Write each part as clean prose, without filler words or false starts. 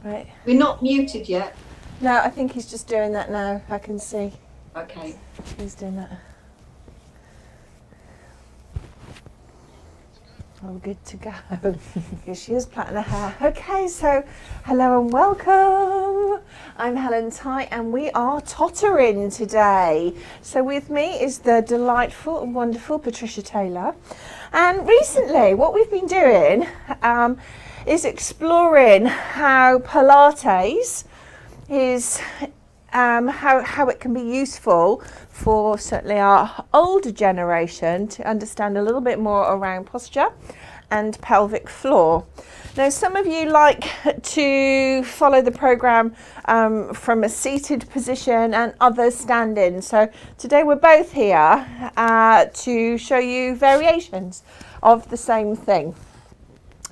Right. We're not muted yet. No, I think he's just doing that now. I can see. Okay. He's doing that. Oh, good to go. Here she is, plaiting her hair. Okay, so hello and welcome. I'm Helen Tighe and we are tottering today. So with me is the delightful and wonderful Patricia Taylor. And recently what we've been doing is exploring how Pilates is how it can be useful for certainly our older generation to understand a little bit more around posture and pelvic floor. Now, some of you like to follow the program from a seated position and others standing. So today we're both here to show you variations of the same thing.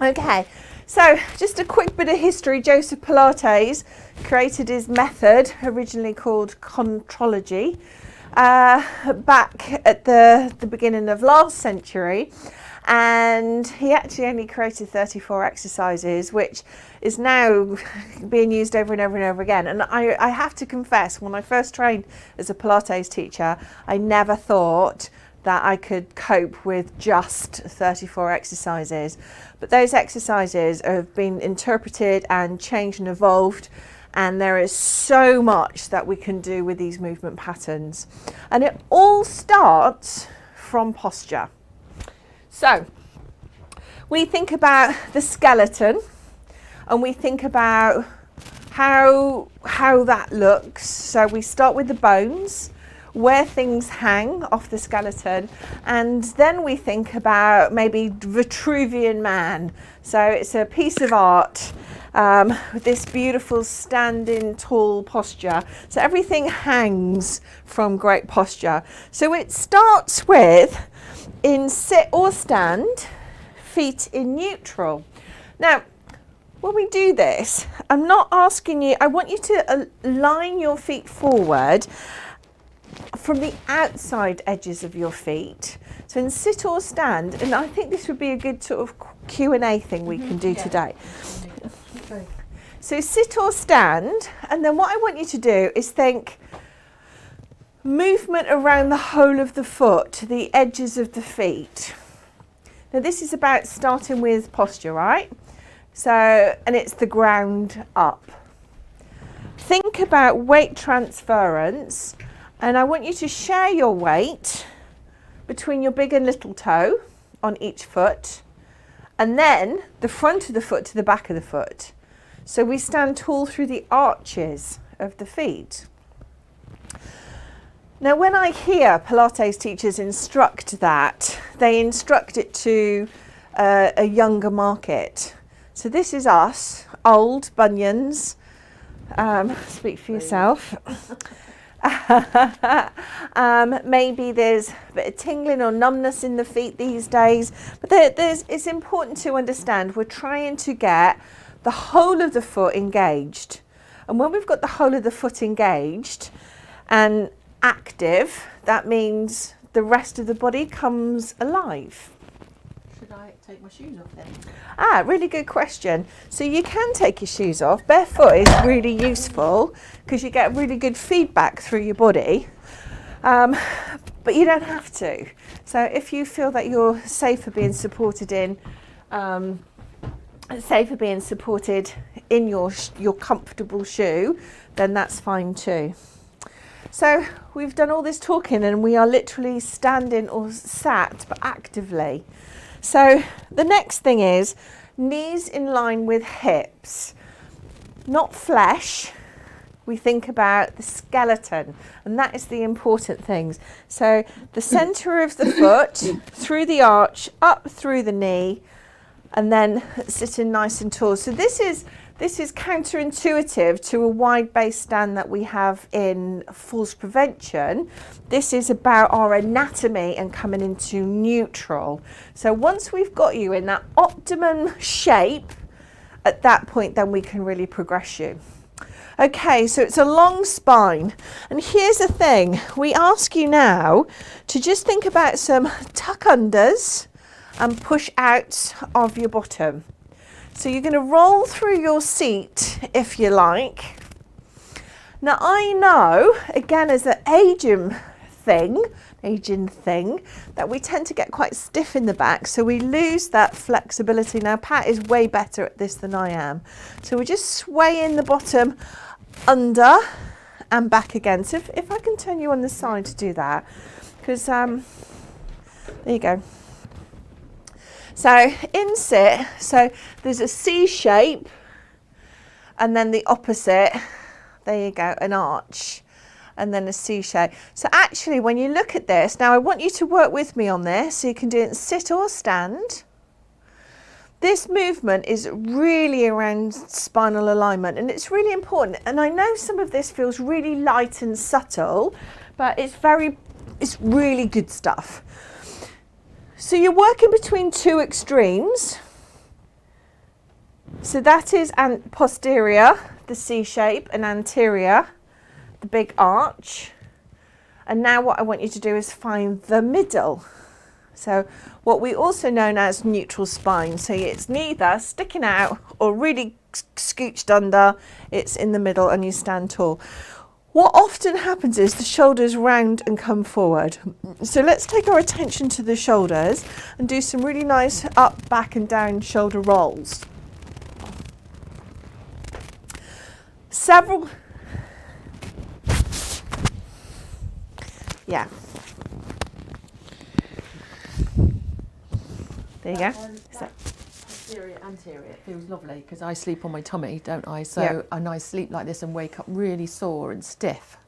Okay. So just a quick bit of history. Joseph Pilates created his method, originally called contrology, back at the beginning of last century. And he actually only created 34 exercises, which is now being used over and over and over again. And I have to confess, when I first trained as a Pilates teacher, I never thought that I could cope with just 34 exercises. But those exercises have been interpreted and changed and evolved, and there is so much that we can do with these movement patterns. And it all starts from posture. So we think about the skeleton and we think about how that looks. So we start with the bones, where things hang off the skeleton, and then we think about maybe Vitruvian Man. So it's a piece of art with this beautiful standing tall posture. So everything hangs from great posture. So it starts with in sit or stand, feet in neutral. Now, when we do this, I'm not asking you, I want you to align your feet forward from the outside edges of your feet. So in sit or stand, and I think this would be a good sort of Q&A thing we can do today. Okay. So sit or stand, and then what I want you to do is think movement around the whole of the foot, the edges of the feet. Now this is about starting with posture, right? So, and it's the ground up. Think about weight transference. And I want you to share your weight between your big and little toe on each foot, and then the front of the foot to the back of the foot. So we stand tall through the arches of the feet. Now, when I hear Pilates teachers instruct that, they instruct it to a younger market. So this is us, old bunions. Speak for yourself. Maybe there's a bit of tingling or numbness in the feet these days, but it's important to understand we're trying to get the whole of the foot engaged, and when we've got the whole of the foot engaged and active, that means the rest of the body comes alive. Should I take my shoes off then? Really good question. So you can take your shoes off. Barefoot is really useful because you get really good feedback through your body, but you don't have to. So if you feel that you're safer being supported in your comfortable shoe, then that's fine too. So we've done all this talking and we are literally standing or sat, but actively. So the next thing is knees in line with hips, not flesh. We think about the skeleton, and that is the important things. So the center of the foot, through the arch, up through the knee, and then sitting nice and tall. So this is counterintuitive to a wide base stand that we have in falls prevention. This is about our anatomy and coming into neutral. So once we've got you in that optimum shape, at that point then we can really progress you. Okay, so it's a long spine. And here's the thing. We ask you now to just think about some tuck unders and push out of your bottom. So you're going to roll through your seat if you like. Now I know, again, as an aging thing, that we tend to get quite stiff in the back, so we lose that flexibility. Now Pat is way better at this than I am. So we're just swaying the bottom under and back again. So if I can turn you on the side to do that, because there you go. So in sit, so there's a C shape and then the opposite, there you go, an arch and then a C shape. So actually when you look at this, now I want you to work with me on this, so you can do it in sit or stand. This movement is really around spinal alignment and it's really important. And I know some of this feels really light and subtle, but it's really good stuff. So you're working between two extremes. So that is posterior, the C shape, and anterior, the big arch. And now what I want you to do is find the middle. So what we also know as neutral spine. So it's neither sticking out or really scooched under, it's in the middle and you stand tall. What often happens is the shoulders round and come forward. So let's take our attention to the shoulders and do some really nice up, back and down shoulder rolls. Yeah. There you go. Posterior, anterior, it feels lovely because I sleep on my tummy, don't I? So, yeah. And I sleep like this and wake up really sore and stiff.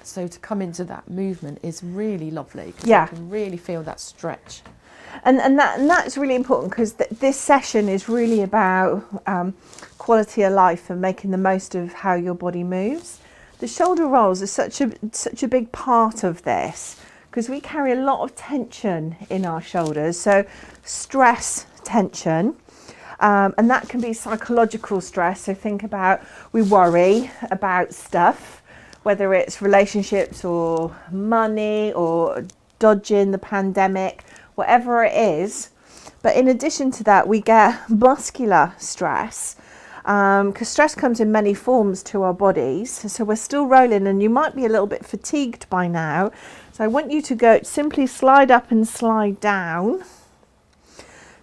So to come into that movement is really lovely because yeah. I can really feel that stretch. And that's really important because this session is really about quality of life and making the most of how your body moves. The shoulder rolls are such a big part of this because we carry a lot of tension in our shoulders. So stress, tension, and that can be psychological stress. So think about, we worry about stuff, whether it's relationships or money or dodging the pandemic, whatever it is. But in addition to that, we get muscular stress because stress comes in many forms to our bodies. So we're still rolling and you might be a little bit fatigued by now. So I want you to go simply slide up and slide down.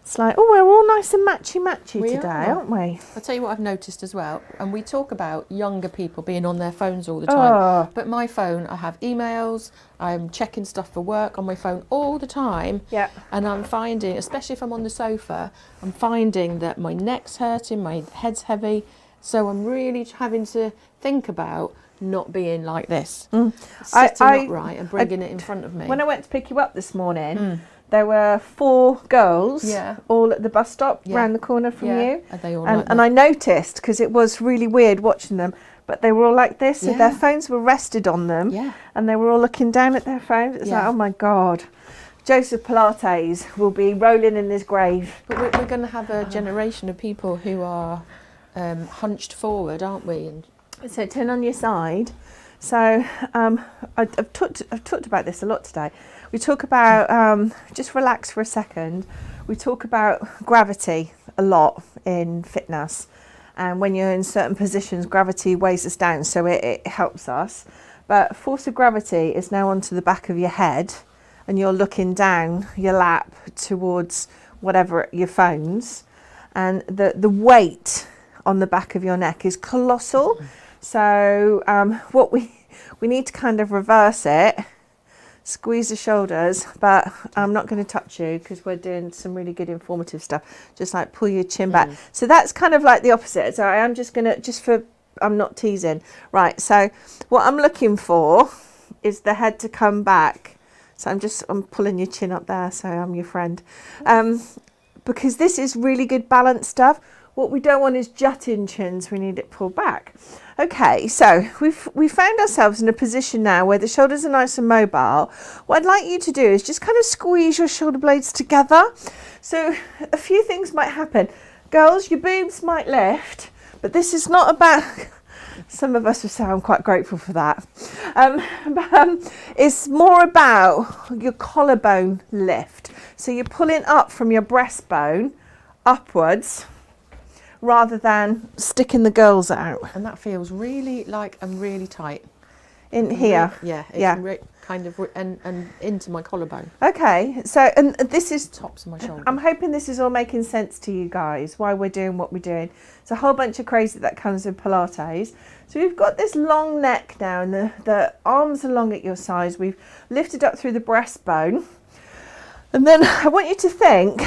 Slide. Oh, we're all nice and matchy today, aren't we? I'll tell you what I've noticed as well, and we talk about younger people being on their phones all the time, but my phone, I have emails, I'm checking stuff for work on my phone all the time, yeah. And I'm finding, especially if I'm on the sofa, I'm finding that my neck's hurting, my head's heavy, so I'm really having to think about not being like this, sitting upright and bringing it in front of me. When I went to pick you up this morning, there were 4 girls all at the bus stop round the corner from you. Are they all and I noticed, because it was really weird watching them, but they were all like this, so their phones were rested on them, and they were all looking down at their phones. It's like, oh my God. Joseph Pilates will be rolling in his grave. But we're going to have a generation of people who are hunched forward, aren't we? And so turn on your side. So I've talked about this a lot today. We talk about, just relax for a second, we talk about gravity a lot in fitness. And when you're in certain positions, gravity weighs us down, so it helps us. But force of gravity is now onto the back of your head, and you're looking down your lap towards whatever, your phones. And the weight on the back of your neck is colossal. So what we need to kind of reverse it. Squeeze the shoulders, but I'm not going to touch you because we're doing some really good informative stuff. Just like pull your chin back. So that's kind of like the opposite. So I am just going to, I'm not teasing. Right, so what I'm looking for is the head to come back. So I'm pulling your chin up there, so I'm your friend. Because this is really good balance stuff. What we don't want is jutting chins, we need it pulled back. Okay, so we've found ourselves in a position now where the shoulders are nice and mobile. What I'd like you to do is just kind of squeeze your shoulder blades together. So a few things might happen. Girls, your boobs might lift, but this is not about Some of us would say I'm quite grateful for that. It's more about your collarbone lift. So you're pulling up from your breastbone upwards rather than sticking the girls out. And that feels really like I'm really tight. In here? Yeah. It's Yeah. kind of, and into my collarbone. Okay, so, and this is, Tops of my shoulder. I'm hoping this is all making sense to you guys, why we're doing what we're doing. It's a whole bunch of crazy that comes with Pilates. So we've got this long neck now, and the arms are long at your sides. We've lifted up through the breastbone. And then I want you to think,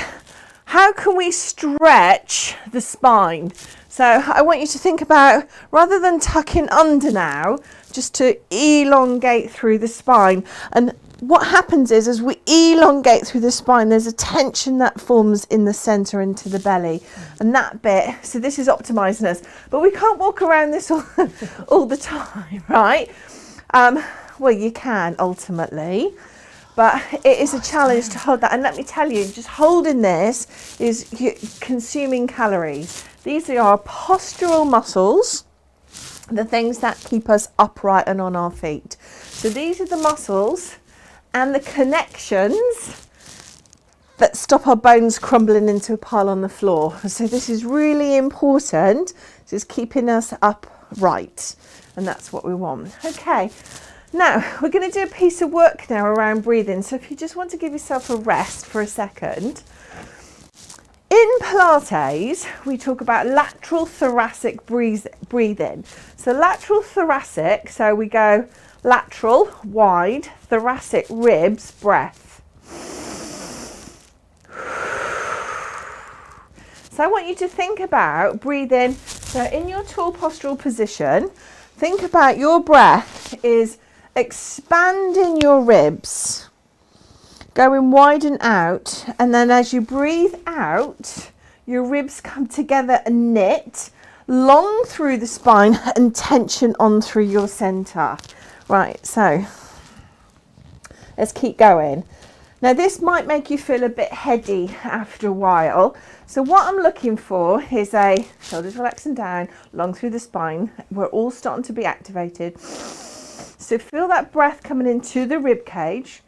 how can we stretch the spine? So I want you to think about, rather than tucking under now, just to elongate through the spine. And what happens is, as we elongate through the spine, there's a tension that forms in the centre into the belly. And that bit, so this is optimising us. But we can't walk around this all the time, right? Well, you can ultimately. But it is a challenge to hold that. And let me tell you, just holding this is consuming calories. These are our postural muscles, the things that keep us upright and on our feet. So these are the muscles and the connections that stop our bones crumbling into a pile on the floor. So this is really important. This is keeping us upright, and that's what we want. Okay. Now, we're going to do a piece of work now around breathing. So if you just want to give yourself a rest for a second. In Pilates, we talk about lateral thoracic breathing. So lateral thoracic, so we go lateral, wide, thoracic, ribs, breath. So I want you to think about breathing. So in your tall postural position, think about your breath is expanding your ribs, going wide and out, and then as you breathe out, your ribs come together and knit, long through the spine and tension on through your centre. Right, so let's keep going. Now this might make you feel a bit heady after a while. So what I'm looking for is a shoulders relaxing down, long through the spine. We're all starting to be activated. So feel that breath coming into the rib cage,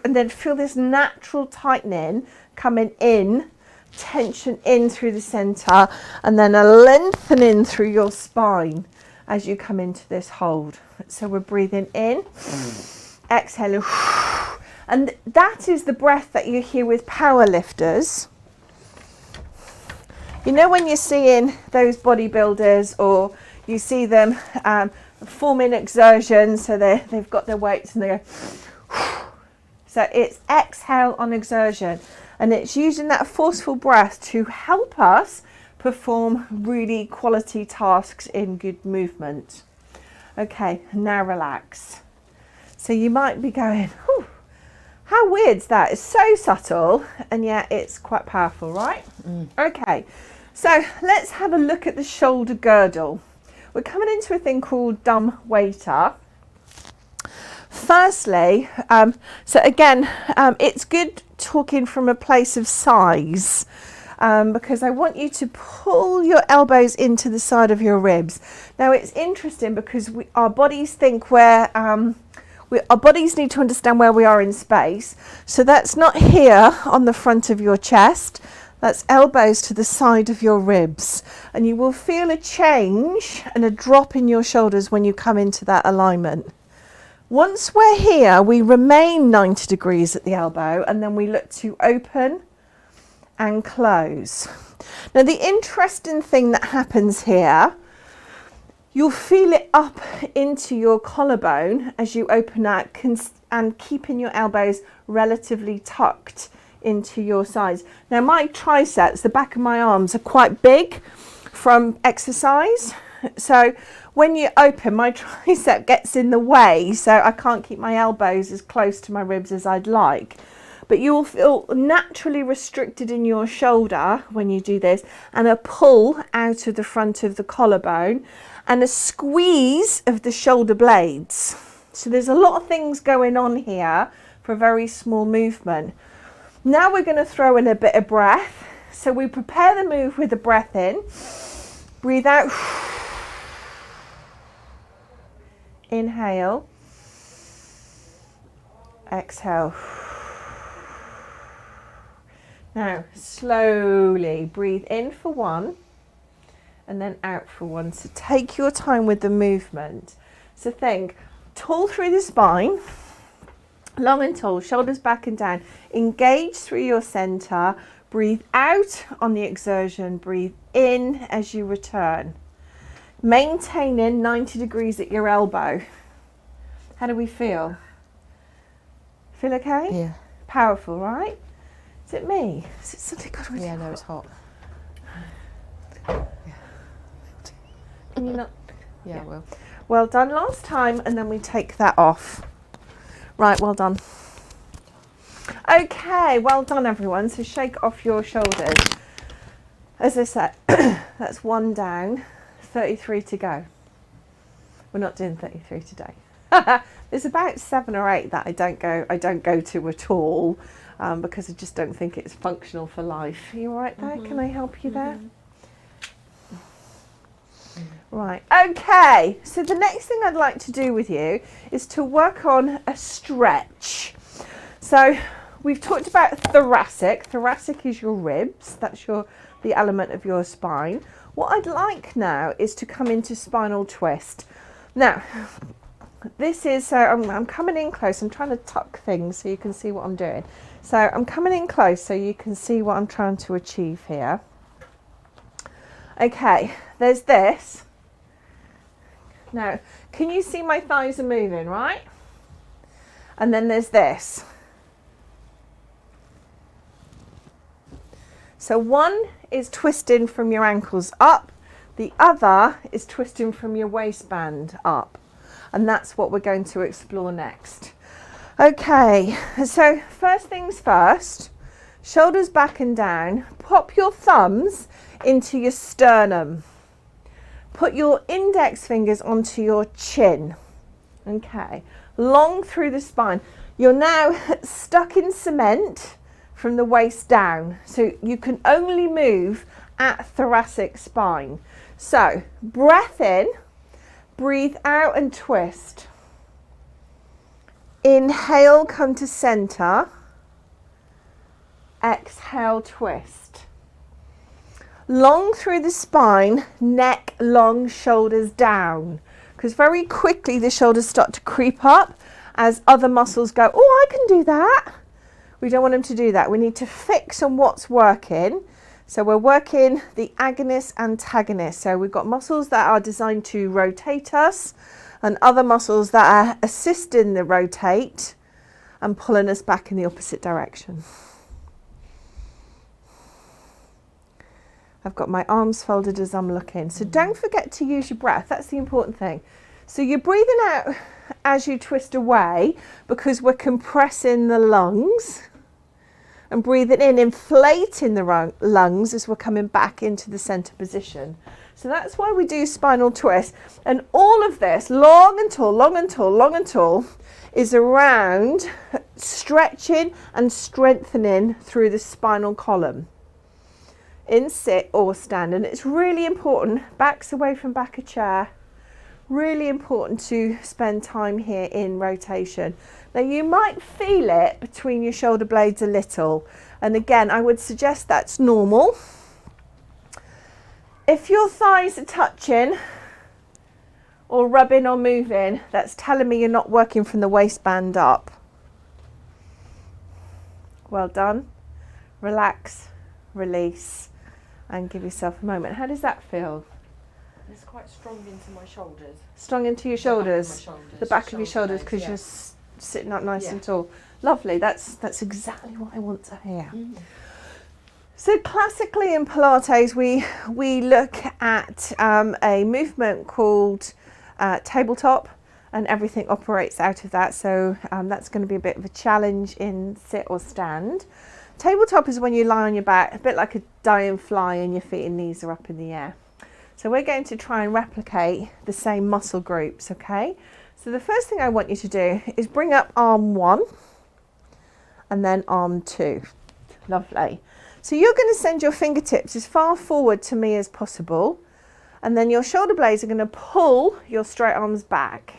and then feel this natural tightening coming in, tension in through the centre, and then a lengthening through your spine as you come into this hold. So we're breathing in, exhaling, and that is the breath that you hear with power lifters. You know when you're seeing those bodybuilders, or you see them forming exertion, so they've got their weights and they go, so it's exhale on exertion, and it's using that forceful breath to help us perform really quality tasks in good movement. Okay, now relax. So you might be going, whew, how weird is that? It's so subtle, and yet it's quite powerful, right? Okay, so let's have a look at the shoulder girdle. We're coming into a thing called dumb waiter. Firstly, so again, it's good talking from a place of size, because I want you to pull your elbows into the side of your ribs. Now it's interesting because our bodies think our bodies need to understand where we are in space. So that's not here on the front of your chest. That's elbows to the side of your ribs, and you will feel a change and a drop in your shoulders when you come into that alignment. Once we're here, we remain 90 degrees at the elbow, and then we look to open and close. Now the interesting thing that happens here, you'll feel it up into your collarbone as you open out, and keeping your elbows relatively tucked into your sides. Now my triceps, the back of my arms, are quite big from exercise, so when you open, my tricep gets in the way, so I can't keep my elbows as close to my ribs as I'd like. But you will feel naturally restricted in your shoulder when you do this, and a pull out of the front of the collarbone, and a squeeze of the shoulder blades. So there's a lot of things going on here for a very small movement. Now we're going to throw in a bit of breath. So we prepare the move with the breath in, breathe out, Inhale. Exhale. Now, slowly breathe in for 1 and then out for 1. So take your time with the movement. So think, tall through the spine, long and tall, shoulders back and down. Engage through your center. Breathe out on the exertion. Breathe in as you return. Maintaining 90 degrees at your elbow. How do we feel? Feel okay? Yeah. Powerful, right? Is it me? Is it something good with Yeah, you? no, it's hot. Can you not? Yeah, I will. Well done last time, and then we take that off. Right, well done. Okay, well done everyone. So shake off your shoulders. As I said, that's 1 down, 33 to go. We're not doing 33 today. There's about 7 or 8 that I don't go to at all, because I just don't think it's functional for life. Are you all right there? Can I help you there? Right, okay, so the next thing I'd like to do with you is to work on a stretch. So we've talked about thoracic. Thoracic is your ribs, that's the element of your spine. What I'd like now is to come into spinal twist. Now, this is, so I'm coming in close, I'm trying to tuck things so you can see what I'm doing. So I'm coming in close so you can see what I'm trying to achieve here. Okay, there's this. Now, can you see my thighs are moving, right? And then there's this. So one is twisting from your ankles up, the other is twisting from your waistband up. And that's what we're going to explore next. Okay, so first things first, shoulders back and down, pop your thumbs into your sternum. Put your index fingers onto your chin. Okay, long through the spine. You're now stuck in cement from the waist down, so you can only move at thoracic spine. So breath in, breathe out and twist. Inhale, come to center. Exhale, twist. Long through the spine, neck long, shoulders down. Because very quickly the shoulders start to creep up as other muscles go, oh, I can do that. We don't want them to do that. We need to fix on what's working. So we're working the agonist, antagonist. So we've got muscles that are designed to rotate us and other muscles that are assisting the rotate and pulling us back in the opposite direction. I've got my arms folded as I'm looking. So don't forget to use your breath. That's the important thing. So you're breathing out as you twist away because we're compressing the lungs, and breathing in, inflating the lungs as we're coming back into the center position. So that's why we do spinal twist. And all of this, long and tall, long and tall, long and tall, is around stretching and strengthening through the spinal column. In sit or stand, and it's really important, backs away from back of chair, really important to spend time here in rotation. Now you might feel it between your shoulder blades a little, and again I would suggest that's normal. If your thighs are touching or rubbing or moving, that's telling me you're not working from the waistband up. Well done. Relax, release, and give yourself a moment. How does that feel? It's quite strong into my shoulders. Strong into your shoulders? The back of your shoulders, because you're sitting up nice and tall. Lovely, that's exactly what I want to hear. So classically in Pilates, we look at a movement called tabletop, and everything operates out of that. So that's going to be a bit of a challenge in sit or stand. Tabletop is when you lie on your back, a bit like a dying fly, and your feet and knees are up in the air. So we're going to try and replicate the same muscle groups, okay? So the first thing I want you to do is bring up arm 1 and then arm 2. Lovely. So you're going to send your fingertips as far forward to me as possible, and then your shoulder blades are going to pull your straight arms back.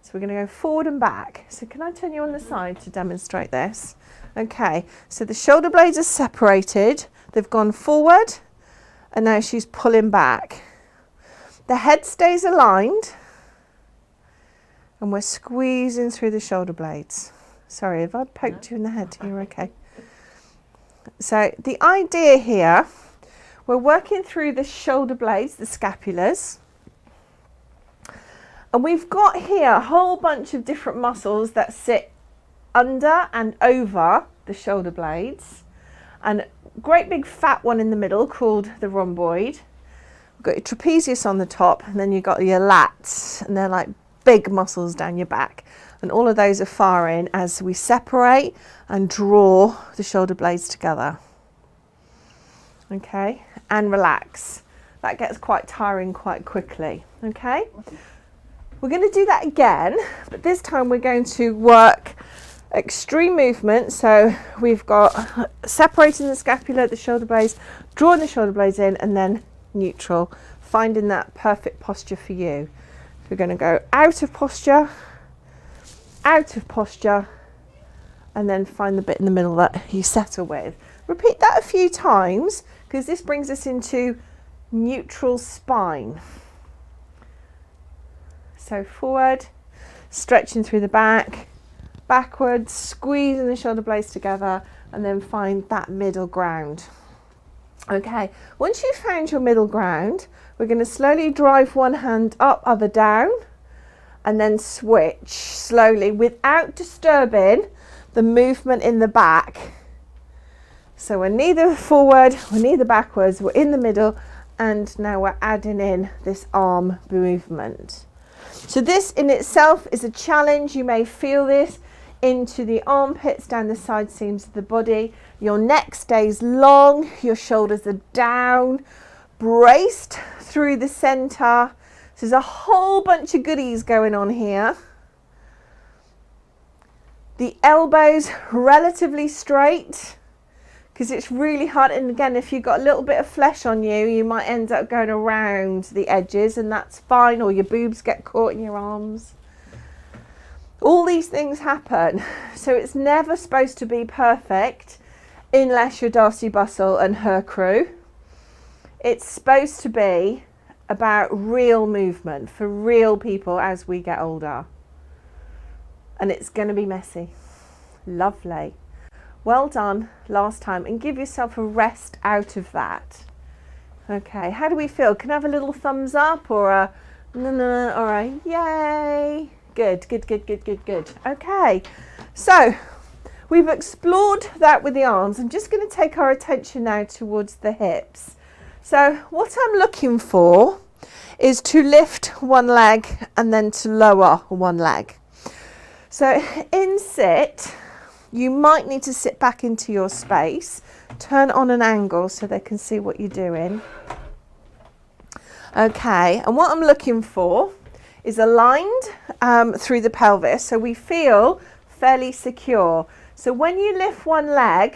So we're going to go forward and back. So can I turn you on the side to demonstrate this? Okay, so the shoulder blades are separated. They've gone forward and now she's pulling back. The head stays aligned and we're squeezing through the shoulder blades. Sorry, if I poked you in the head, you're okay. So the idea here, we're working through the shoulder blades, the scapulars. And we've got here a whole bunch of different muscles that sit under and over the shoulder blades. And a great big fat one in the middle called the rhomboid. We've got your trapezius on the top, and then you've got your lats, and they're like big muscles down your back. And all of those are firing as we separate and draw the shoulder blades together. Okay, and relax. That gets quite tiring quite quickly. Okay, we're going to do that again, but this time we're going to work extreme movement. So we've got separating the scapula, the shoulder blades, drawing the shoulder blades in, and then neutral, finding that perfect posture for you. We're going to go out of posture, and then find the bit in the middle that you settle with. Repeat that a few times because this brings us into neutral spine. So forward, stretching through the back, backwards, squeezing the shoulder blades together, and then find that middle ground. Okay, once you've found your middle ground, we're going to slowly drive one hand up, other down, and then switch slowly without disturbing the movement in the back. So we're neither forward, we're neither backwards, we're in the middle, and now we're adding in this arm movement. So this in itself is a challenge. You may feel this into the armpits, down the side seams of the body. Your neck stays long, your shoulders are down, braced through the center. So there's a whole bunch of goodies going on here. The elbows relatively straight because it's really hard. And again, if you've got a little bit of flesh on you, you might end up going around the edges, and that's fine, or your boobs get caught in your arms. All these things happen. So it's never supposed to be perfect unless you're Darcy Bustle and her crew. It's supposed to be about real movement for real people as we get older. And it's going to be messy. Lovely. Well done last time, and give yourself a rest out of that. Okay, how do we feel? Can I have a little thumbs up or a no, all right, yay. Good. Okay, so we've explored that with the arms. I'm just going to take our attention now towards the hips. So what I'm looking for is to lift one leg and then to lower one leg. So in sit, you might need to sit back into your space, turn on an angle so they can see what you're doing. Okay, and what I'm looking for is aligned through the pelvis, so we feel fairly secure. So when you lift one leg,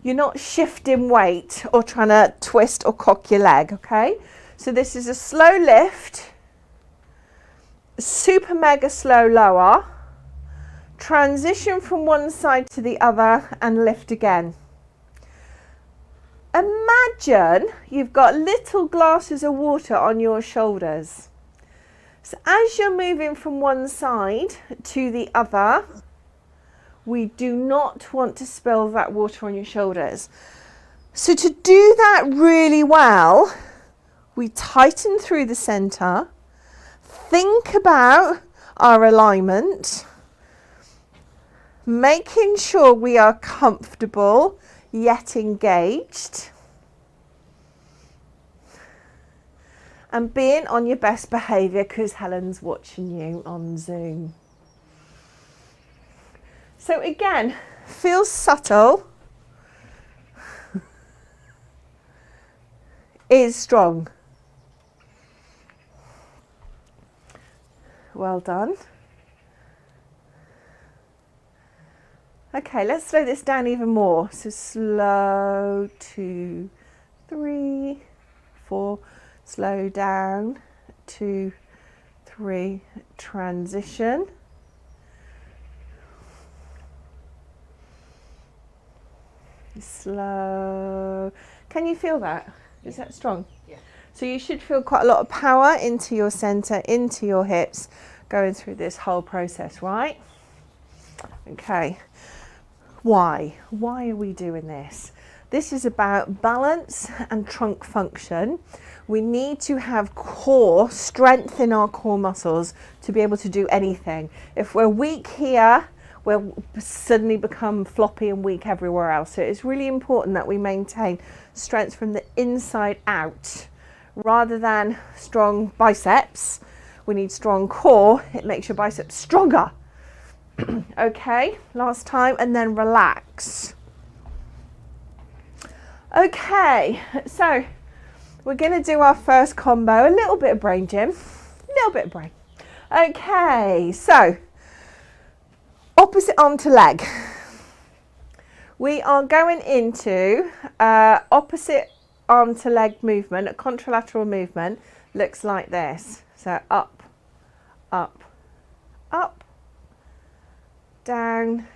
you're not shifting weight or trying to twist or cock your leg, okay? So this is a slow lift, super mega slow lower, transition from one side to the other and lift again. Imagine you've got little glasses of water on your shoulders. So as you're moving from one side to the other, we do not want to spill that water on your shoulders. So to do that really well, we tighten through the center, think about our alignment, making sure we are comfortable yet engaged, and being on your best behaviour because Helen's watching you on Zoom. So again, feel subtle, is strong. Well done. Okay, let's slow this down even more. So slow, 2, 3, 4, slow down, 2, 3, transition. Slow. Can you feel that? Is that strong? Yeah. So you should feel quite a lot of power into your center, into your hips, going through this whole process, right? Okay. Why? Why are we doing this? This is about balance and trunk function. We need to have core strength in our core muscles to be able to do anything. If we're weak here, we'll suddenly become floppy and weak everywhere else. So it's really important that we maintain strength from the inside out. Rather than strong biceps, we need strong core. It makes your biceps stronger. Okay, last time, and then relax. Okay, so we're going to do our first combo. A little bit of brain gym, a little bit of brain. Okay, so opposite arm to leg. We are going into opposite arm to leg movement. A contralateral movement looks like this. So up, up, up, down,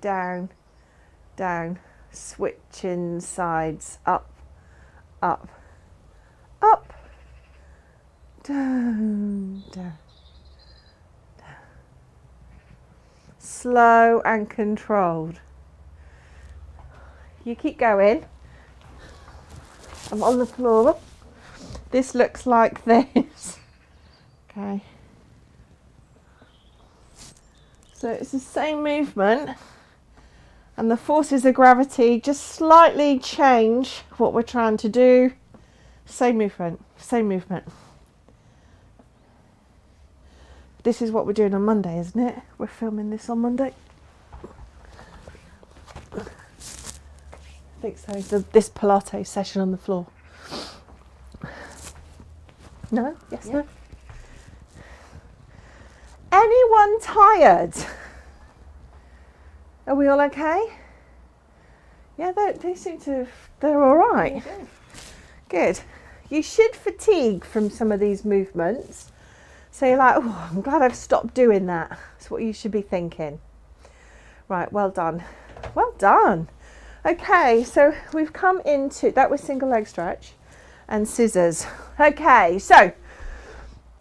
down, down, switching sides, up, up, up, down, down, down. Slow and controlled. You keep going. I'm on the floor. This looks like this. Okay. So it's the same movement, and the forces of gravity just slightly change what we're trying to do. Same movement, same movement. This is what we're doing on Monday, isn't it? We're filming this on Monday. I think so. This Pilates session on the floor. No? Yes, Yeah. no? Anyone tired? Are we all okay? Yeah, they seem to, they're all right. Good. You should fatigue from some of these movements. So you're like, oh, I'm glad I've stopped doing that. That's what you should be thinking. Right, well done. Well done. Okay, so we've come into, that was single leg stretch and scissors. Okay, so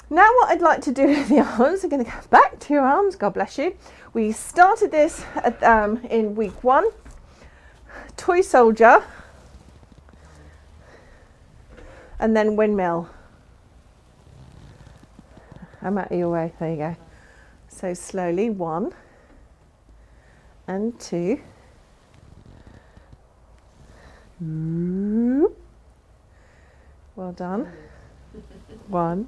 now what I'd like to do with the arms, I'm going to go back to your arms, God bless you. We started this in week 1, toy soldier, and then windmill. I'm out of your way, there you go. So slowly, 1 and 2. Well done. 1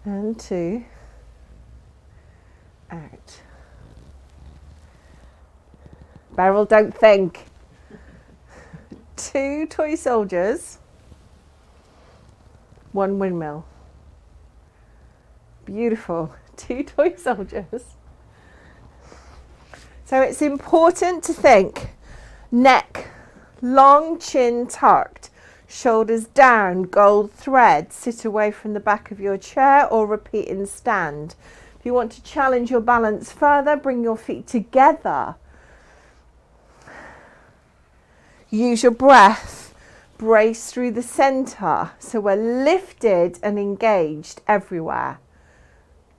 and 2. Out. Beryl, don't think. 2 toy soldiers, 1 windmill. Beautiful. 2 toy soldiers. So it's important to think neck, long chin tucked, shoulders down, gold thread, sit away from the back of your chair or repeat in stand. If you want to challenge your balance further, bring your feet together. Use your breath. Brace through the center. So we're lifted and engaged everywhere.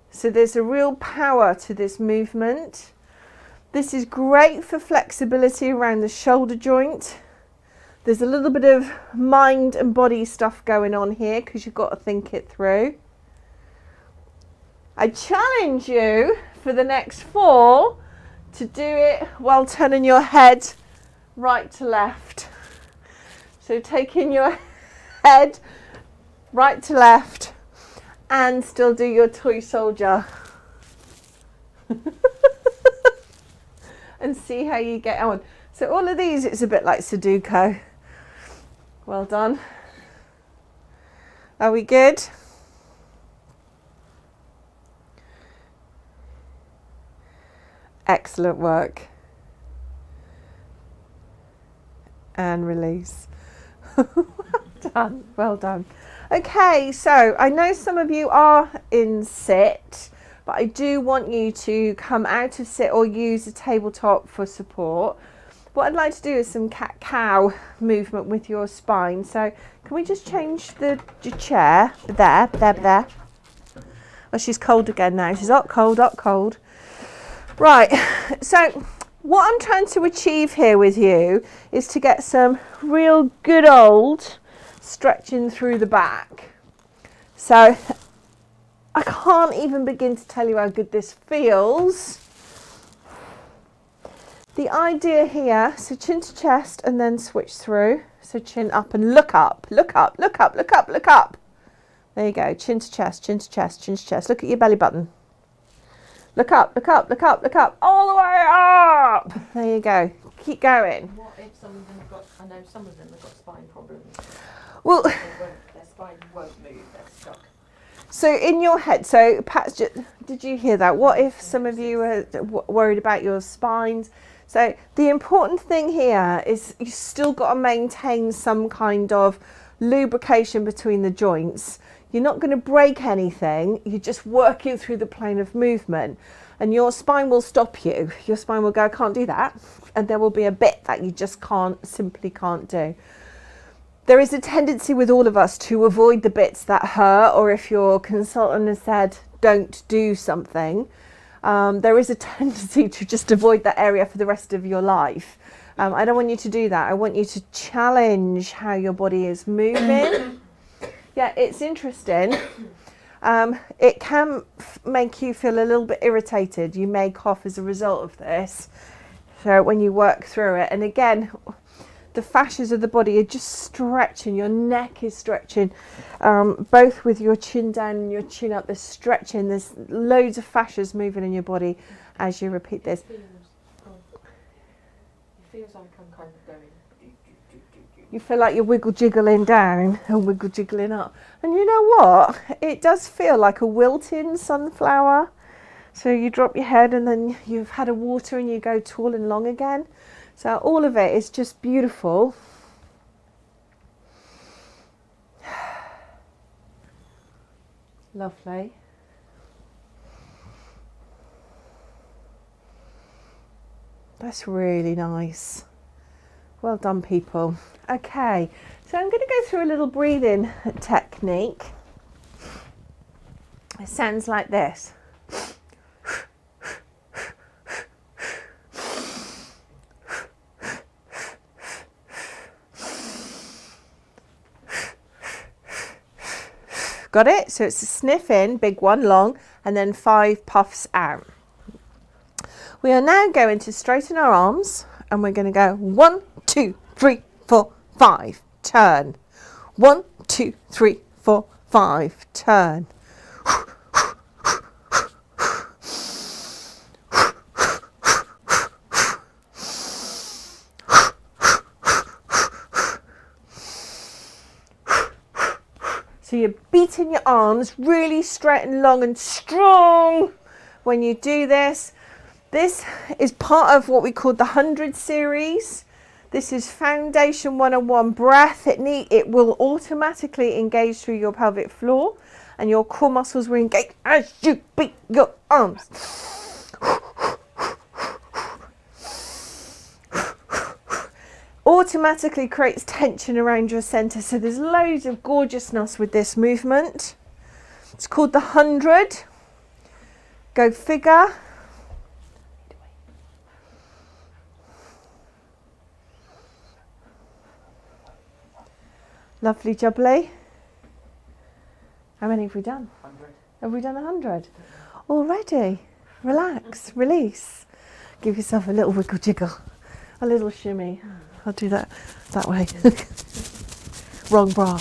So there's a real power to this movement. This is great for flexibility around the shoulder joint. There's a little bit of mind and body stuff going on here because you've got to think it through. I challenge you for the next 4 to do it while turning your head right to left. So taking your head right to left and still do your toy soldier. And see how you get on. So all of these, it's a bit like Sudoku. Well done. Are we good? Excellent work. And release. Done. Well done. Okay, so I know some of you are in sit, but I do want you to come out of sit or use a tabletop for support. What I'd like to do is some cat-cow movement with your spine. So can we just change the chair? There. Oh, she's cold again now. She's hot, cold. Right, so what I'm trying to achieve here with you is to get some real good old stretching through the back. So I can't even begin to tell you how good this feels. The idea here, so chin to chest and then switch through. So chin up and look up. There you go, chin to chest. Look at your belly button. Look up, all the way up. There you go, keep going. What if some of them have got, I know some of them have got spine problems. Well, Their spine won't move, they're stuck. so in your head, so Pat's did you hear that? What if some of you are worried about your spines? So the important thing here is you still got to maintain some kind of lubrication between the joints. You're not going to break anything, you're just working through the plane of movement, and your spine will stop you. Your spine will go, I can't do that, and there will be a bit that you just simply can't do. There is a tendency with all of us to avoid the bits that hurt, or if your consultant has said don't do something, there is a tendency to just avoid that area for the rest of your life. I don't want you to do that. I want you to challenge how your body is moving. Yeah, it's interesting. It can make you feel a little bit irritated. You may cough as a result of this. So when you work through it, and again, the fascias of the body are just stretching. Your neck is stretching, both with your chin down and your chin up. There's stretching. There's loads of fascias moving in your body as you repeat this. It feels like I'm kind of going. You feel like you're wiggle jiggling down and wiggle jiggling up. And you know what? It does feel like a wilting sunflower. So you drop your head and then you've had a water and you go tall and long again. So all of it is just beautiful. Lovely. That's really nice. Well done, people. Okay, so I'm going to go through a little breathing technique. It sounds like this. Got it? So it's a sniff in, big one, long, and then 5 puffs out. We are now going to straighten our arms, and we're going to go 1, 2, 3, 4, 5, turn. 1, 2, 3, 4, 5, turn. So you're beating your arms really straight and long and strong when you do this. This is part of what we call the 100 series. This is Foundation 101 breath. It will automatically engage through your pelvic floor and your core muscles will engage as you beat your arms. Automatically creates tension around your center. So there's loads of gorgeousness with this movement. It's called the 100. Go figure. Lovely jubbly. How many have we done? 100. Have we done 100? Already? Relax, release. Give yourself a little wiggle jiggle, a little shimmy. I'll do that way. Wrong bra.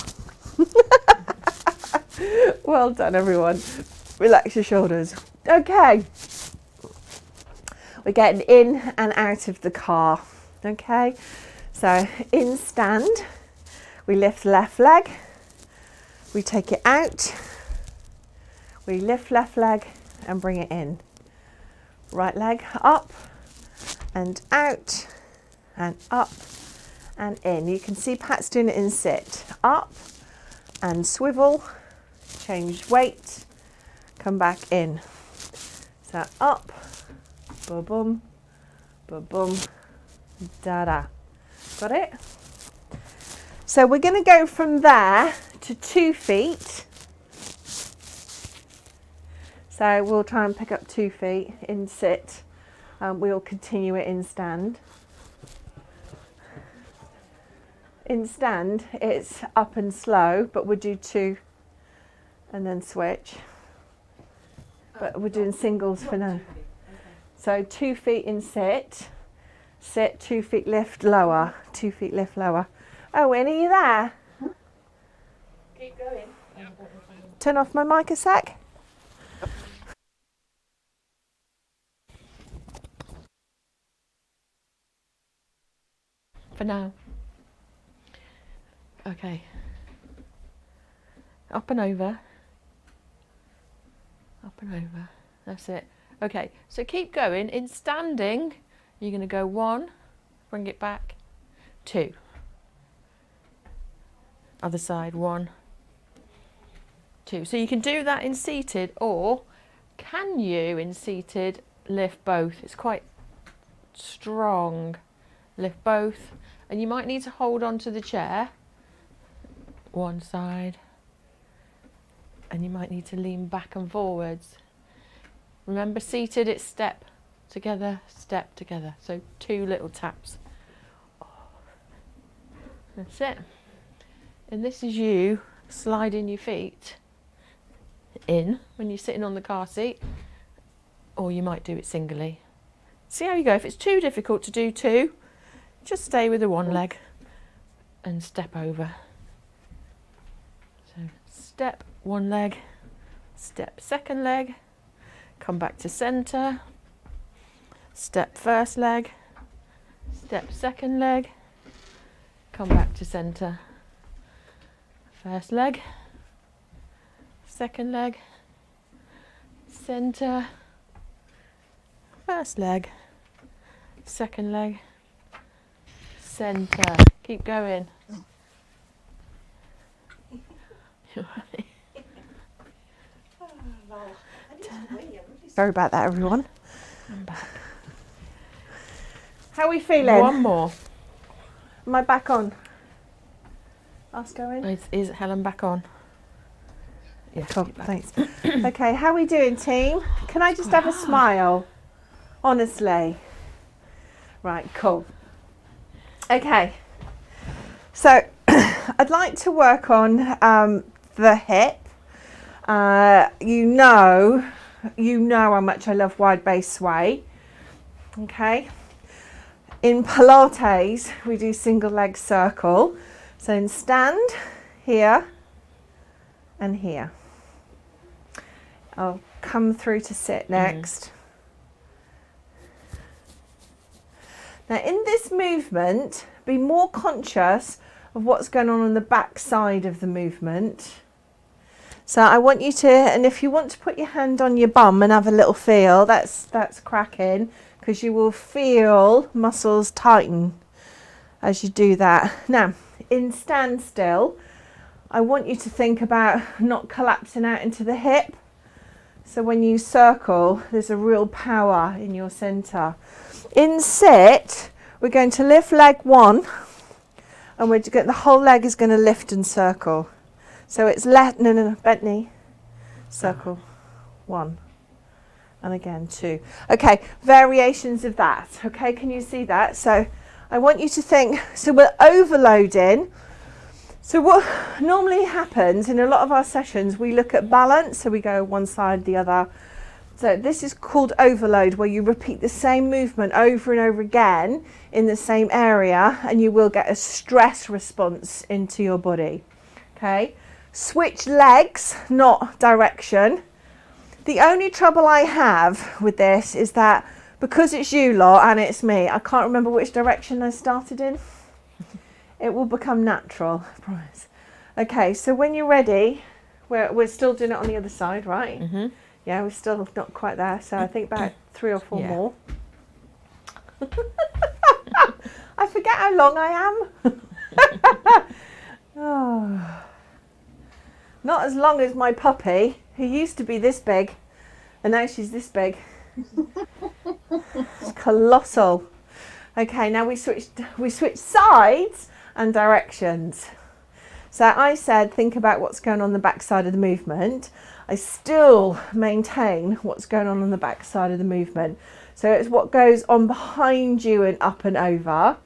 Well done, everyone. Relax your shoulders. Okay. We're getting in and out of the car. Okay. So in stand, we lift left leg. We take it out. We lift left leg and bring it in. Right leg up and out and up and in. You can see Pat's doing it in sit. Up and swivel, change weight, come back in. So up, ba-bum, ba-bum, da-da. Got it? So we're going to go from there to 2 feet. So we'll try and pick up 2 feet in sit. We'll continue it in stand. In stand, it's up and slow, but we'll do 2 and then switch. But we're doing singles for now. So 2 feet in sit, sit, 2 feet lift, lower, 2 feet lift, lower. Oh, Winnie, are you there? Keep going. Turn off my mic a sec. For now. Okay. Up and over. Up and over. That's it. Okay, so keep going. In standing, you're going to go 1, bring it back, 2. Other side, 1, 2. So you can do that in seated, or can you, in seated, lift both? It's quite strong. Lift both. And you might need to hold on to the chair, one side, and you might need to lean back and forwards. Remember, seated, it's step together, step together. So 2 little taps. That's it. And this is you sliding your feet in when you're sitting on the car seat, or you might do it singly. See how you go. If it's too difficult to do 2, just stay with the 1 leg and step over. So step 1 leg, step 2nd leg, come back to centre, step 1st leg, step 2nd leg, come back to centre, 1st leg, 2nd leg, centre, 1st leg, 2nd leg, centre. Keep going. Sorry about that, everyone. I'm back. How are we feeling? 1 more. Am I back on? Ask going. Is Helen back on? Yeah. Cool, you're back. thanks. Okay, how are we doing, team? Can I just have a smile? Honestly. Right, cool. Okay. So I'd like to work on the hip. You know how much I love wide base sway. Okay. In Pilates, we do single leg circle. So in stand, here and here. I'll come through to sit next. Now in this movement, be more conscious of what's going on the back side of the movement. So I want you to, and if you want to put your hand on your bum and have a little feel, that's cracking, because you will feel muscles tighten as you do that. Now, in standstill, I want you to think about not collapsing out into the hip. So when you circle, there's a real power in your centre. In sit, we're going to lift leg 1, and the whole leg is going to lift and circle. So it's bent knee, circle, 1, and again 2. Okay, variations of that. Okay, can you see that? So I want you to think, so we're overloading. So what normally happens in a lot of our sessions, we look at balance, so we go one side, the other. So this is called overload, where you repeat the same movement over and over again in the same area, and you will get a stress response into your body. Okay, switch legs, not direction. The only trouble I have with this is that because it's you lot and it's me, I can't remember which direction I started in. It will become natural, I promise. Okay, so when you're ready, we're still doing it on the other side, right? Mm-hmm. Yeah, we're still not quite there, so I think about 3 or 4 more. I forget how long I am. Oh. Not as long as my puppy, who used to be this big, and now she's this big. It's colossal. Okay, now we switch sides and directions. So I said, think about what's going on the back side of the movement. I still maintain what's going on the back side of the movement. So it's what goes on behind you and up and over.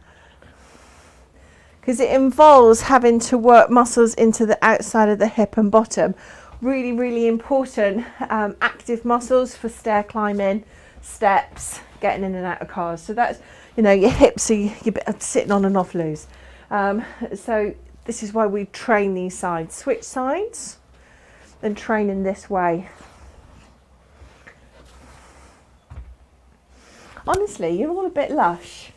Because it involves having to work muscles into the outside of the hip and bottom. Really, really important active muscles for stair climbing, steps, getting in and out of cars. So that's, you know, your hips are you're sitting on and off loose. So this is why we train these sides. Switch sides and train in this way. Honestly, you're all a bit lush.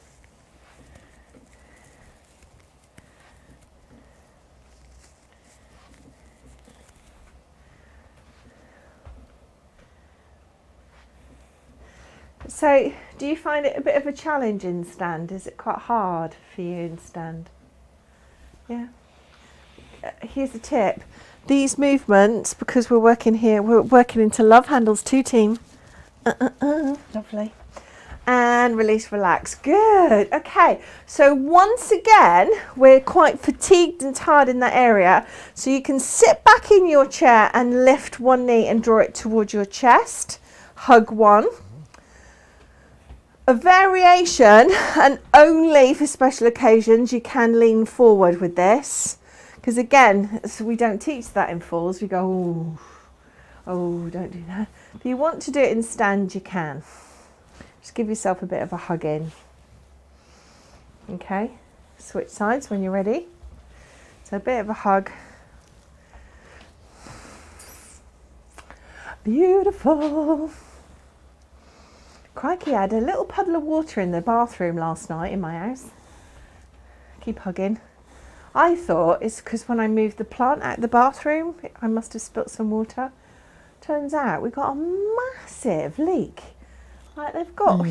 So, do you find it a bit of a challenge in stand? Is it quite hard for you in stand? Yeah. Here's a tip. These movements, because we're working here, we're working into love handles 2 team. Lovely. And release, relax. Good. Okay. So once again, we're quite fatigued and tired in that area. So you can sit back in your chair and lift one knee and draw it towards your chest. Hug one. A variation, and only for special occasions, you can lean forward with this. Because again, so we don't teach that in falls. We go, oh, don't do that. If you want to do it in stand, you can. Just give yourself a bit of a hug in. Okay, switch sides when you're ready. So a bit of a hug. Beautiful. Crikey, I had a little puddle of water in the bathroom last night in my house. Keep hugging. I thought it's because when I moved the plant out of the bathroom, I must have spilt some water. Turns out we got a massive leak. Like they've got,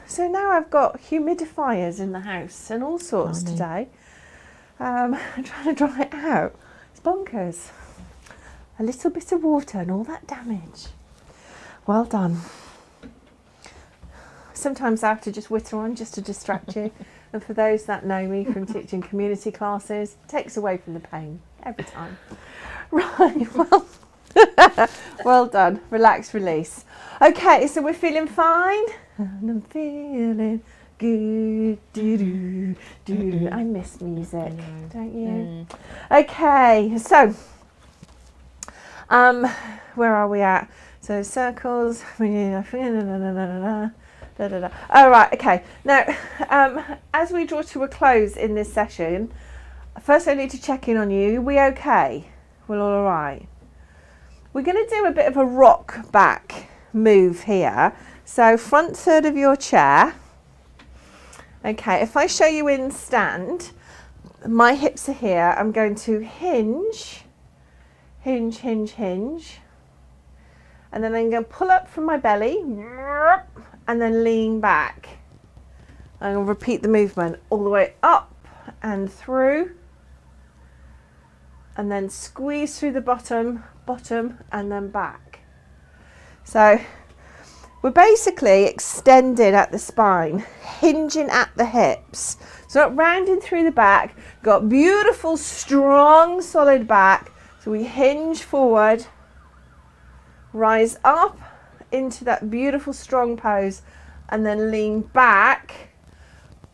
so now I've got humidifiers in the house and all sorts today. I'm trying to dry it out. It's bonkers. A little bit of water and all that damage. Well done. Sometimes I have to just witter on just to distract you. And for those that know me from teaching community classes, it takes away from the pain every time. Right, well, well done. Relax, release. Okay, so we're feeling fine. And I'm feeling good. Doo-doo, doo-doo. I miss music, don't you? Okay, so where are we at? So circles. Oh, right, okay. Now, as we draw to a close in this session, first I need to check in on you. Are we okay? We're all right. We're going to do a bit of a rock back move here. So front third of your chair. Okay, if I show you in stand, my hips are here. I'm going to hinge, hinge, hinge, hinge. And then I'm going to pull up from my belly. And then lean back. I'm going to repeat the movement all the way up and through. And then squeeze through the bottom, and then back. So we're basically extended at the spine, hinging at the hips. So not rounding through the back, got beautiful, strong, solid back. So we hinge forward, rise up into that beautiful strong pose, and then lean back,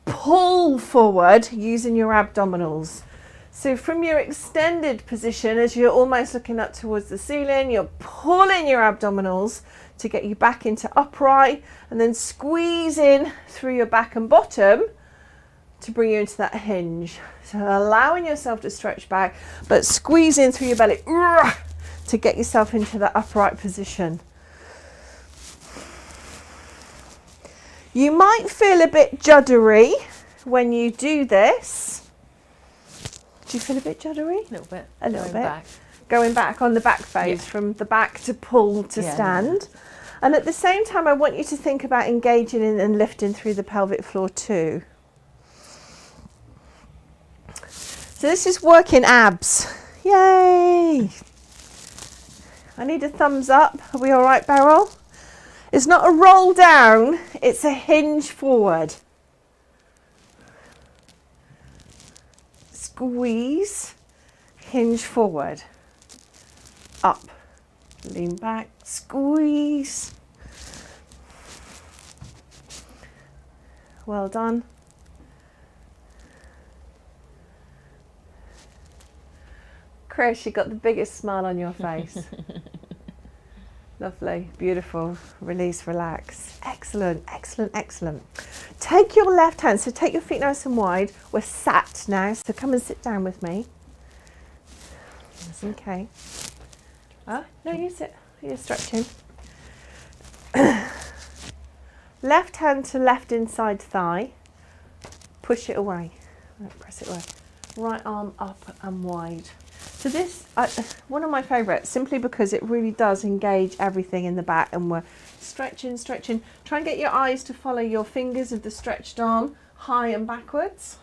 pull forward using your abdominals. So from your extended position, as you're almost looking up towards the ceiling, you're pulling your abdominals to get you back into upright, and then squeezing through your back and bottom to bring you into that hinge. So allowing yourself to stretch back, but squeezing through your belly to get yourself into that upright position. You might feel a bit juddery when you do this. Do you feel a bit juddery? A little bit. A little bit. Back. Going back on the back phase, from the back to pull to stand. And at the same time, I want you to think about engaging in and lifting through the pelvic floor too. So this is working abs. Yay! I need a thumbs up. Are we all right, Beryl? It's not a roll down, it's a hinge forward. Squeeze, hinge forward. Up, lean back, squeeze. Well done. Chris, you got the biggest smile on your face. Lovely, beautiful, release, relax. Excellent, excellent, excellent. Take your left hand, so take your feet nice and wide. We're sat now, so come and sit down with me. That's okay. No, you sit, you're stretching. Left hand to left inside thigh. Push it away, press it away. Right arm up and wide. So this, one of my favourites, simply because it really does engage everything in the back, and we're stretching, stretching. Try and get your eyes to follow your fingers of the stretched arm, high and backwards.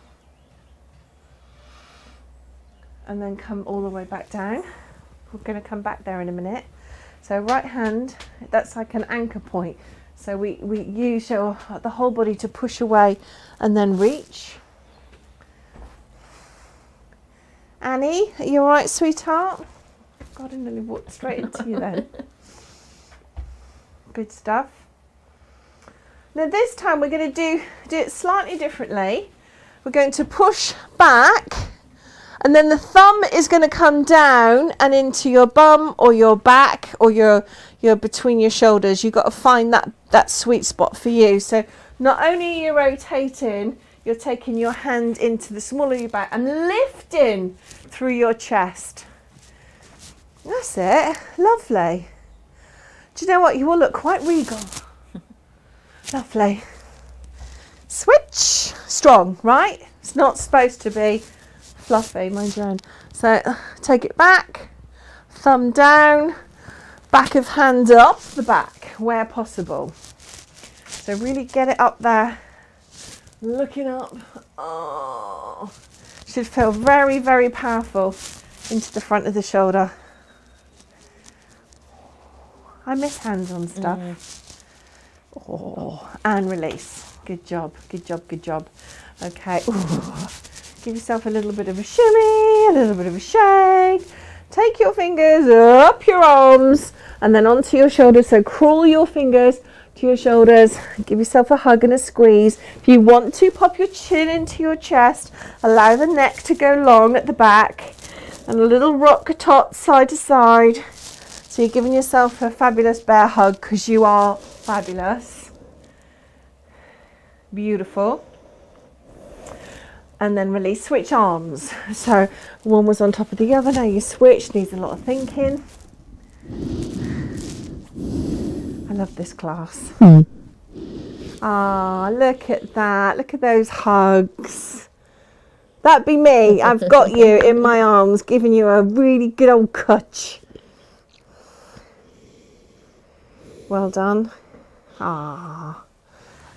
And then come all the way back down. We're going to come back there in a minute. So right hand, that's like an anchor point. So we use the whole body to push away and then reach. Annie, are you all right, sweetheart? God, I nearly walked straight into you then. Good stuff. Now this time we're going to do it slightly differently. We're going to push back, and then the thumb is going to come down and into your bum or your back or your between your shoulders. You've got to find that sweet spot for you. So not only are you rotating, you're taking your hand into the small of your back and lifting through your chest. That's it. Lovely. Do you know what? You all look quite regal. Lovely. Switch. Strong, right? It's not supposed to be fluffy, mind your own. So take it back, thumb down, back of hand up the back where possible. So really get it up there. Looking up, oh, should feel very, very powerful into the front of the shoulder. I miss hands on stuff. Oh, and release. Good job, good job, good job. Okay, ooh. Give yourself a little bit of a shimmy, a little bit of a shake. Take your fingers up your arms and then onto your shoulders. So crawl your fingers to your shoulders, give yourself a hug and a squeeze. If you want to, pop your chin into your chest, allow the neck to go long at the back, and a little rock tot side to side. So you're giving yourself a fabulous bear hug because you are fabulous. Beautiful. And then release, switch arms. So one was on top of the other, now you switch, needs a lot of thinking. I love this class. Ah, look at that. Look at those hugs. That'd be me. I've got you in my arms, giving you a really good old cutch. Well done. Ah.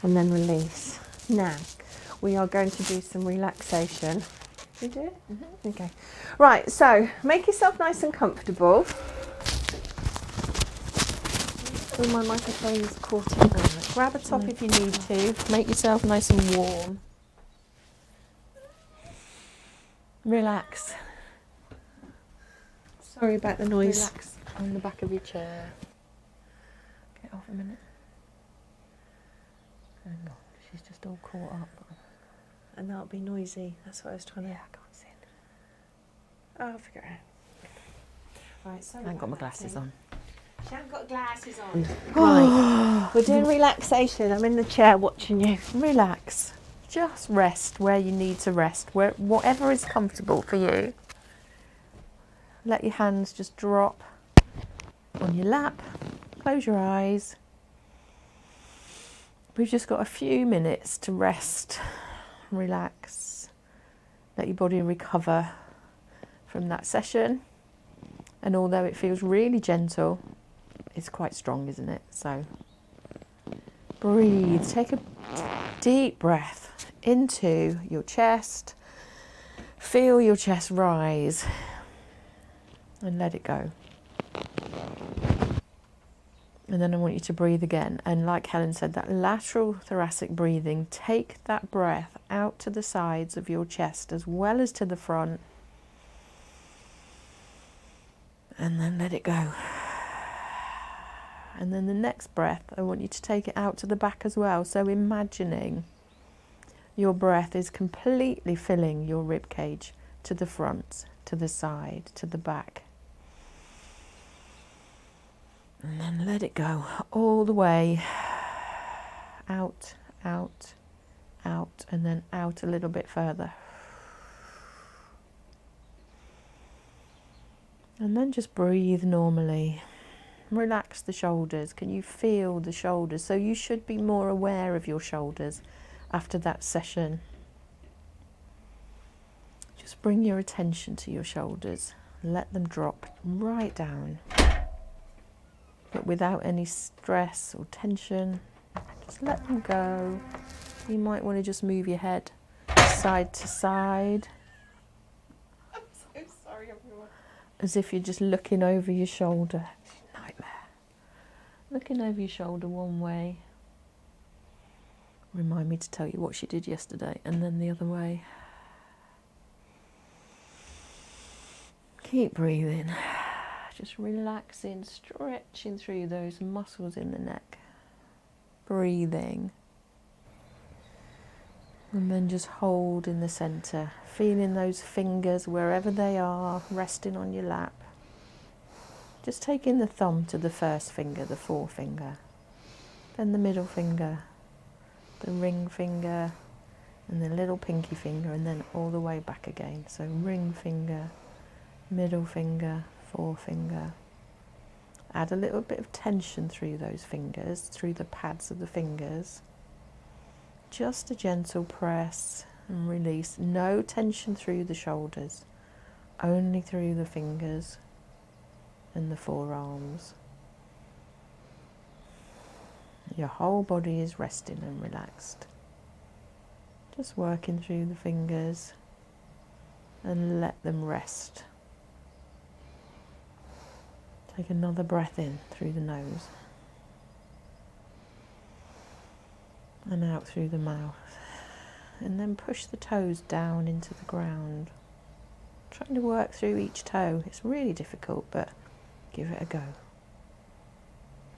And then release. Now, we are going to do some relaxation. You do it? Mm-hmm. Okay. Right, so make yourself nice and comfortable. Oh, my microphone is caught in there. Grab a top if you need to. Make yourself nice and warm. Relax. Sorry about the noise. Relax on the back of your chair. Get off a minute. Hang on, she's just all caught up. And that'll be noisy. That's what I was trying to... Yeah, I can't see it. Oh, I'll figure it out. Right, so I haven't got my glasses on. She hasn't got glasses on. Right, we're doing relaxation. I'm in the chair watching you. Relax. Just rest where you need to rest, whatever is comfortable for you. Let your hands just drop on your lap. Close your eyes. We've just got a few minutes to rest, relax, let your body recover from that session. And although it feels really gentle, it's quite strong, isn't it? So breathe, take a deep breath into your chest, Feel your chest rise and let it go. And then I want you to breathe again. And like Helen said, that lateral thoracic breathing, take that breath out to the sides of your chest as well as to the front. And then let it go. And then the next breath, I want you to take it out to the back as well. So imagining your breath is completely filling your rib cage to the front, to the side, to the back. And then let it go all the way out, out, out, and then out a little bit further. And then just breathe normally. Relax the shoulders. Can you feel the shoulders? So you should be more aware of your shoulders after that session. Just bring your attention to your shoulders. Let them drop right down. But without any stress or tension, just let them go. You might want to just move your head side to side. I'm so sorry, everyone. As if you're just looking over your shoulder. Nightmare. Looking over your shoulder one way. Remind me to tell you what she did yesterday, and then the other way. Keep breathing. Just relaxing, stretching through those muscles in the neck. Breathing. And then just hold in the centre, feeling those fingers wherever they are, resting on your lap. Just taking the thumb to the first finger, the forefinger, then the middle finger, the ring finger, and the little pinky finger, and then all the way back again. So ring finger, middle finger, forefinger. Add a little bit of tension through those fingers, through the pads of the fingers. Just a gentle press and release. No tension through the shoulders, only through the fingers and the forearms. Your whole body is resting and relaxed. Just working through the fingers and let them rest. Take another breath in through the nose and out through the mouth, and then push the toes down into the ground. Trying to work through each toe. It's really difficult, but give it a go.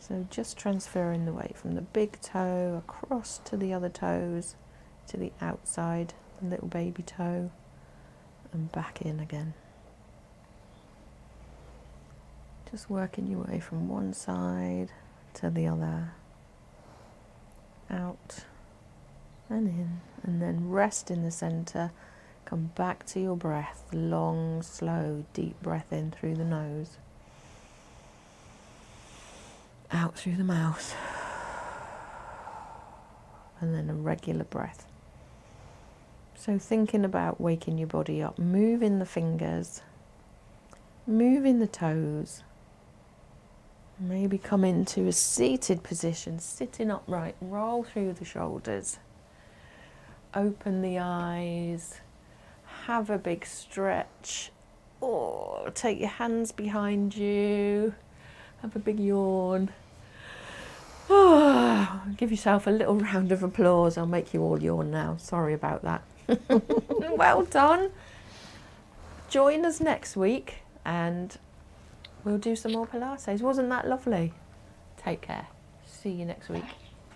So just transferring the weight from the big toe across to the other toes, to the outside, the little baby toe, and back in again. Just working your way from one side to the other, out and in, and then rest in the centre. Come back to your breath, long, slow, deep breath in through the nose, out through the mouth, and then a regular breath. So thinking about waking your body up, moving the fingers, moving the toes. Maybe come into a seated position, sitting upright, roll through the shoulders, open the eyes, have a big stretch, or take your hands behind you, have a big yawn. Give yourself a little round of applause. I'll make you all yawn now, sorry about that. Well done. Join us next week and we'll do some more Pilates. Wasn't that lovely? Take care. See you next week.